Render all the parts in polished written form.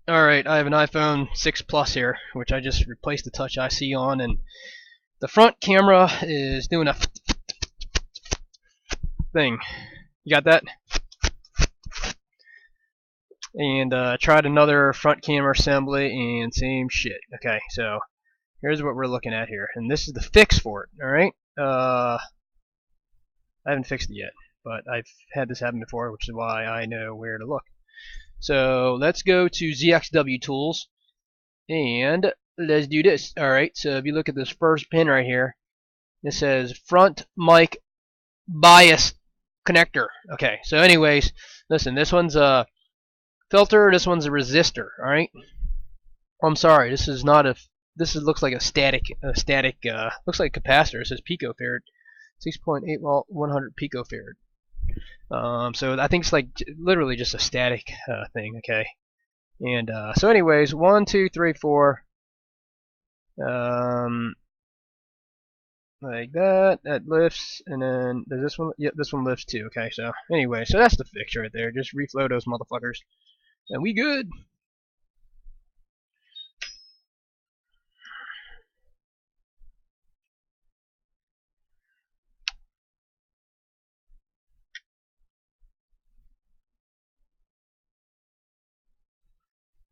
Alright, I have an iPhone 6 Plus here, which I just replaced the Touch IC on, and the front camera is doing a thing. You got that? And tried another front camera assembly, and same shit. Okay, so here's what we're looking at here, and this is the fix for it. Alright? I haven't fixed it yet, but I've had this happen before, which is why I know where to look. So let's go to ZXW Tools, and let's do this. Alright, so if you look at this first pin right here, it says front mic bias connector. Okay, so anyways, listen, this one's a filter, this one's a resistor, alright? Oh, I'm sorry, this is not a, looks like a static, looks like a capacitor. It says picofarad, 6.8 volt, 100 picofarad. So I think it's like literally just a static thing, okay? And so anyways, 1, 2, 3, 4, like that. That lifts, and then does this one? Yep, this one lifts too. Okay, so anyway, so that's the fix right there. Just reflow those motherfuckers, and we good.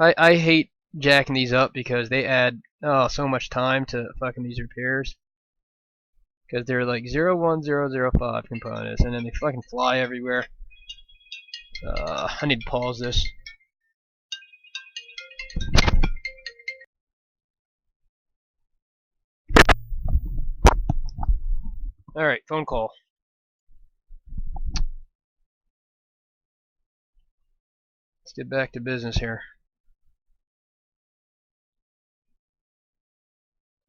I hate jacking these up because they add so much time to fucking these repairs. Because they're like 01005 components, and then they fucking fly everywhere. I need to pause this. Alright, phone call. Let's get back to business here.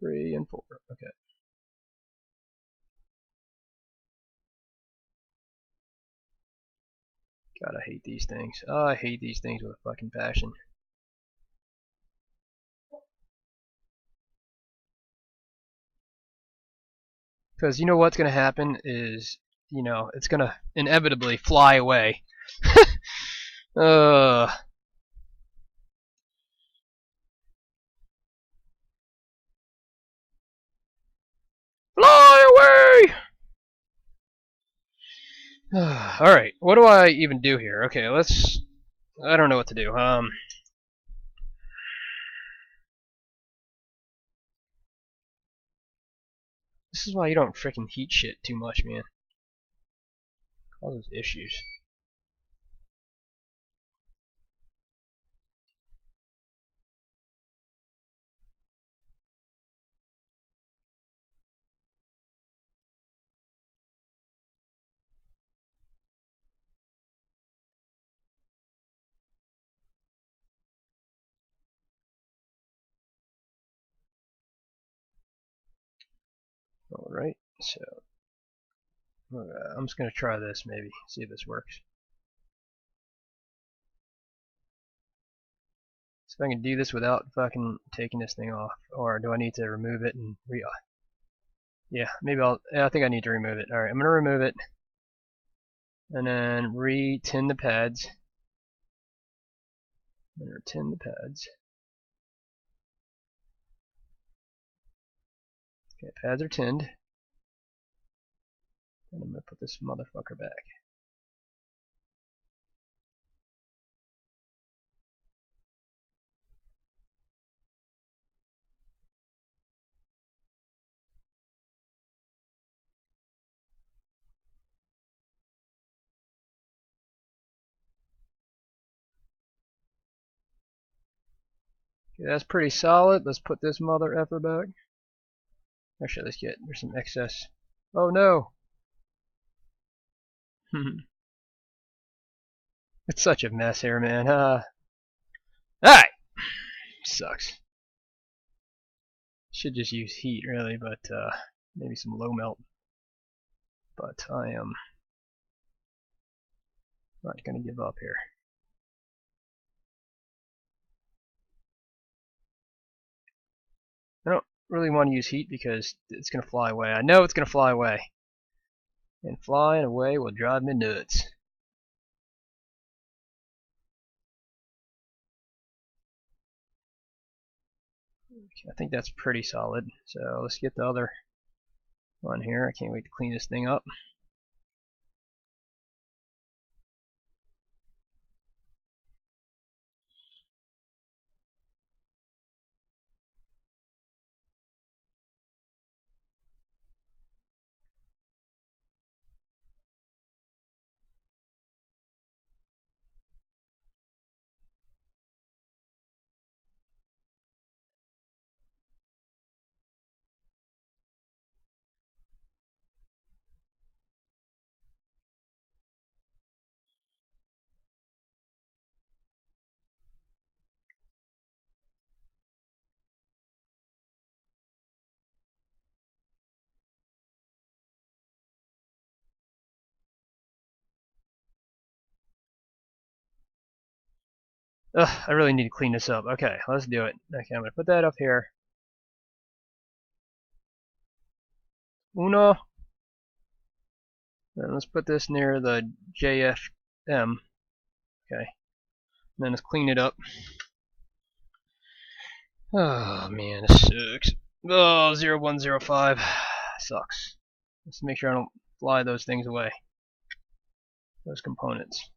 3 and 4. Okay. God, I hate these things. Oh, I hate these things with a fucking passion. Because you know what's going to happen is, you know, it's going to inevitably fly away. uh, Fly away! Alright, what do I even do here? Okay, let's... I don't know what to do. This is why you don't freaking heat shit too much, man. Causes issues. Alright, so... I'm just gonna try this, maybe. See if this works. See if I can do this without fucking taking this thing off. Or do I need to remove it and yeah, maybe I think I need to remove it. Alright, I'm gonna remove it. And then re-tin the pads. And tin the pads. Okay, pads are tinned. And I'm gonna put this motherfucker back. Okay, that's pretty solid. Let's put this mother effer back. Actually, there's some excess. Oh no! It's such a mess here, man. Alright! Sucks. Should just use heat, really, but maybe some low melt. But I am not gonna give up here. I don't really want to use heat because it's gonna fly away. I know it's gonna fly away. And flying away will drive me nuts. I think that's pretty solid. So let's get the other one here. I can't wait to clean this thing up. Ugh, I really need to clean this up. Okay, let's do it. Okay, I'm gonna put that up here. Uno. And let's put this near the JFM. Okay. And then let's clean it up. Oh man, this sucks. Oh, 0105. Sucks. Let's make sure I don't fly those things away. Those components.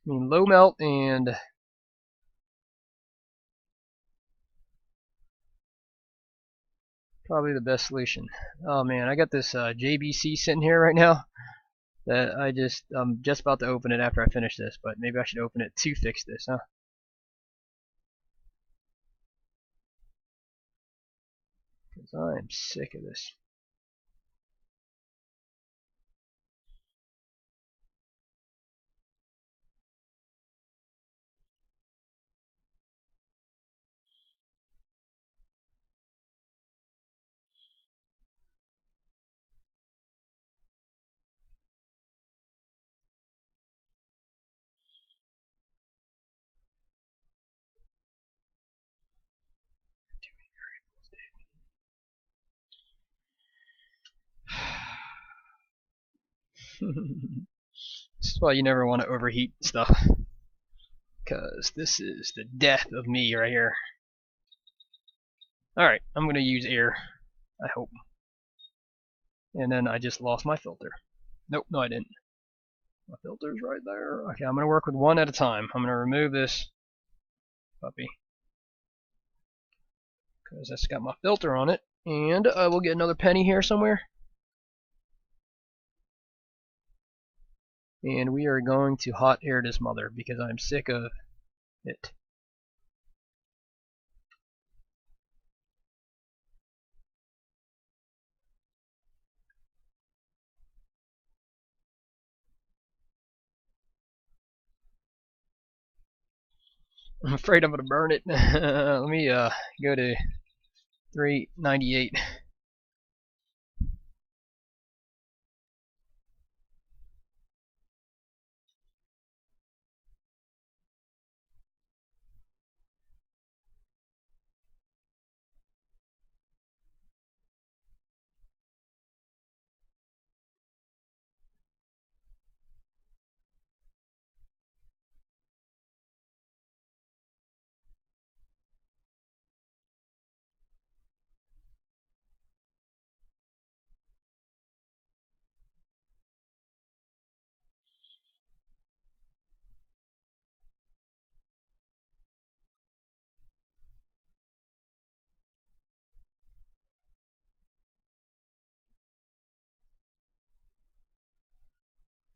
I mean, low melt and probably the best solution. Oh man, I got this JBC sitting here right now that I'm just about to open it after I finish this, but maybe I should open it to fix this, huh? Because I am sick of this. This is why you never want to overheat stuff, because this is the death of me right here. Alright, I'm going to use air, I hope. And then I just lost my filter. Nope, no I didn't. My filter's right there. Okay, I'm going to work with one at a time. I'm going to remove this puppy, because that's got my filter on it. And I will get another penny here somewhere. And we are going to hot air this mother, because I'm sick of it. I'm afraid I'm going to burn it. Let me go to 398.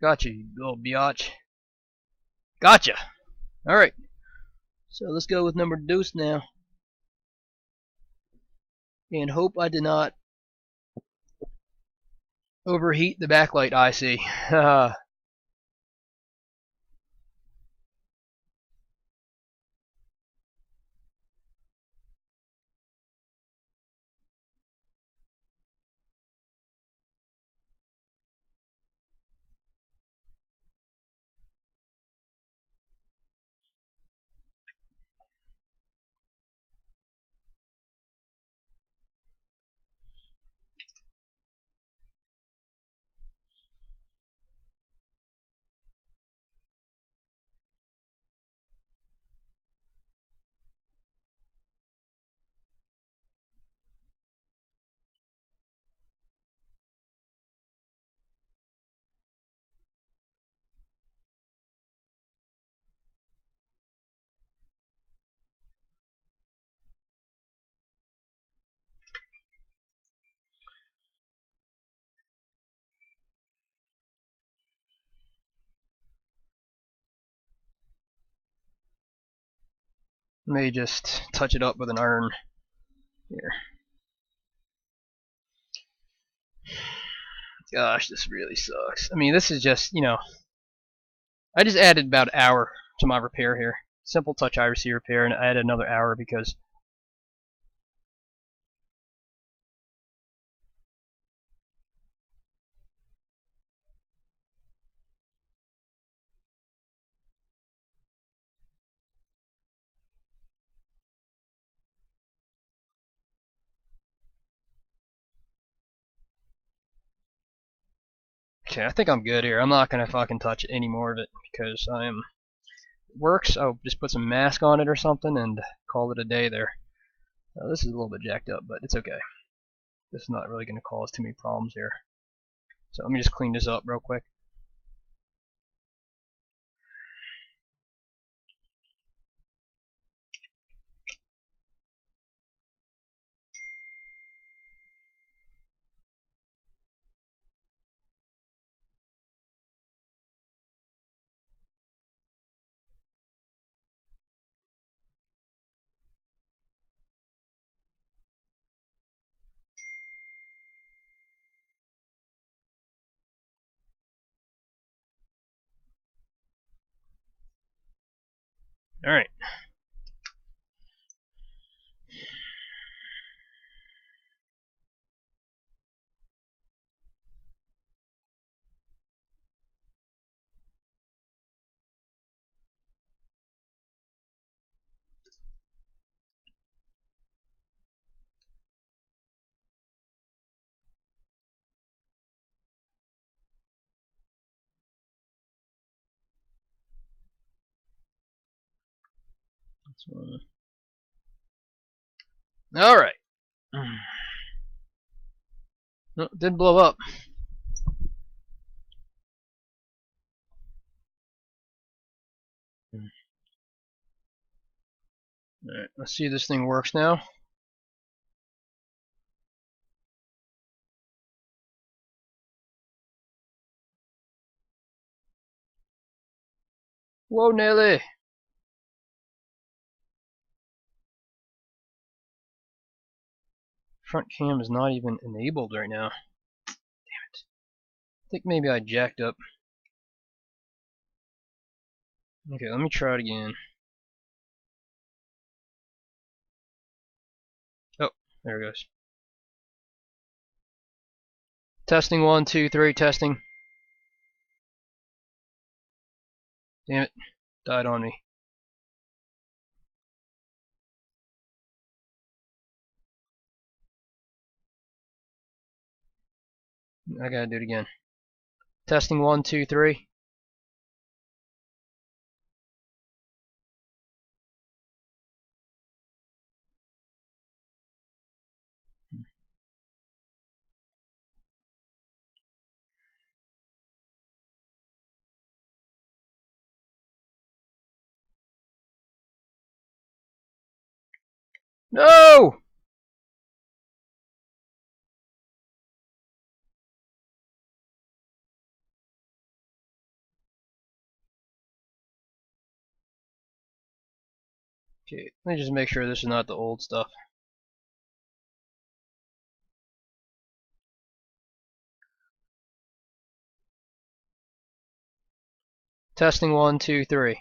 Gotcha, you little biatch. Gotcha. Alright. So let's go with number deuce now. And hope I did not overheat the backlight IC. Let me just touch it up with an iron here. Gosh, this really sucks. I mean, this is just, I just added about an hour to my repair here. Simple touch IRC repair, and I added another hour because okay, I think I'm good here. I'm not gonna fucking touch any more of it because works. I'll just put some mask on it or something and call it a day there. This is a little bit jacked up, but it's okay. This is not really gonna cause too many problems here. So let me just clean this up real quick. Alright. Alright. No, it did blow up. Alright, let's see if this thing works now. Whoa, Nelly! Front cam is not even enabled right now. Damn it. I think maybe I jacked up. Okay, let me try it again. Oh, there it goes. Testing 1, 2, 3, testing. Damn it, died on me. I gotta do it again. Testing 1, 2, 3. No! Okay, let me just make sure this is not the old stuff. Testing 1, 2, 3.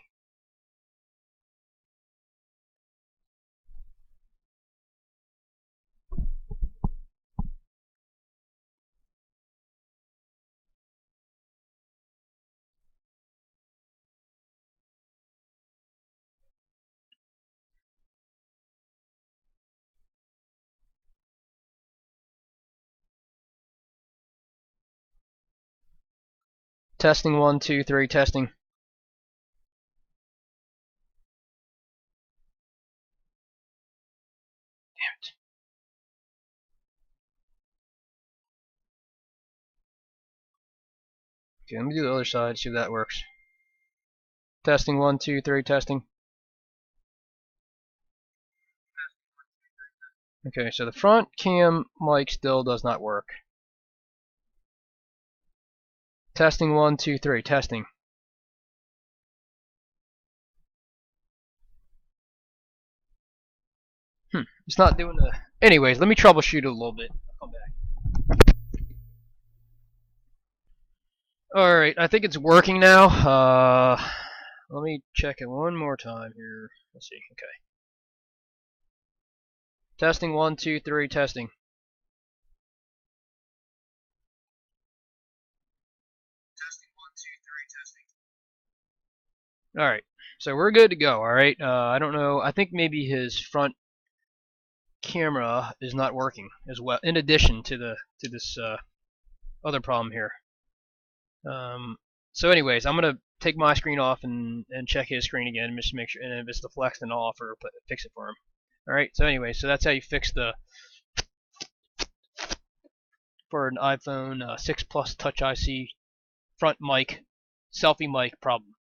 Testing 1, 2, 3, testing. Damn it. Okay, let me do the other side, see if that works. Testing 1, 2, 3, testing. Okay, so the front cam mic still does not work. Testing 1, 2, 3, testing. It's not doing the... Anyways, let me troubleshoot it a little bit. I'll come back. Alright, I think it's working now. Let me check it one more time here. Let's see, okay. Testing 1, 2, 3, testing. Testing 1, 2, 3, testing. Alright, so we're good to go, alright? I don't know, I think maybe his front camera is not working as well, in addition to this other problem here. So anyways, I'm gonna take my screen off and check his screen again, just to make sure, and if it's deflected, then I'll offer fix it for him. All right. So anyway, so that's how you fix the for an iPhone 6 Plus Touch IC front mic selfie mic problem.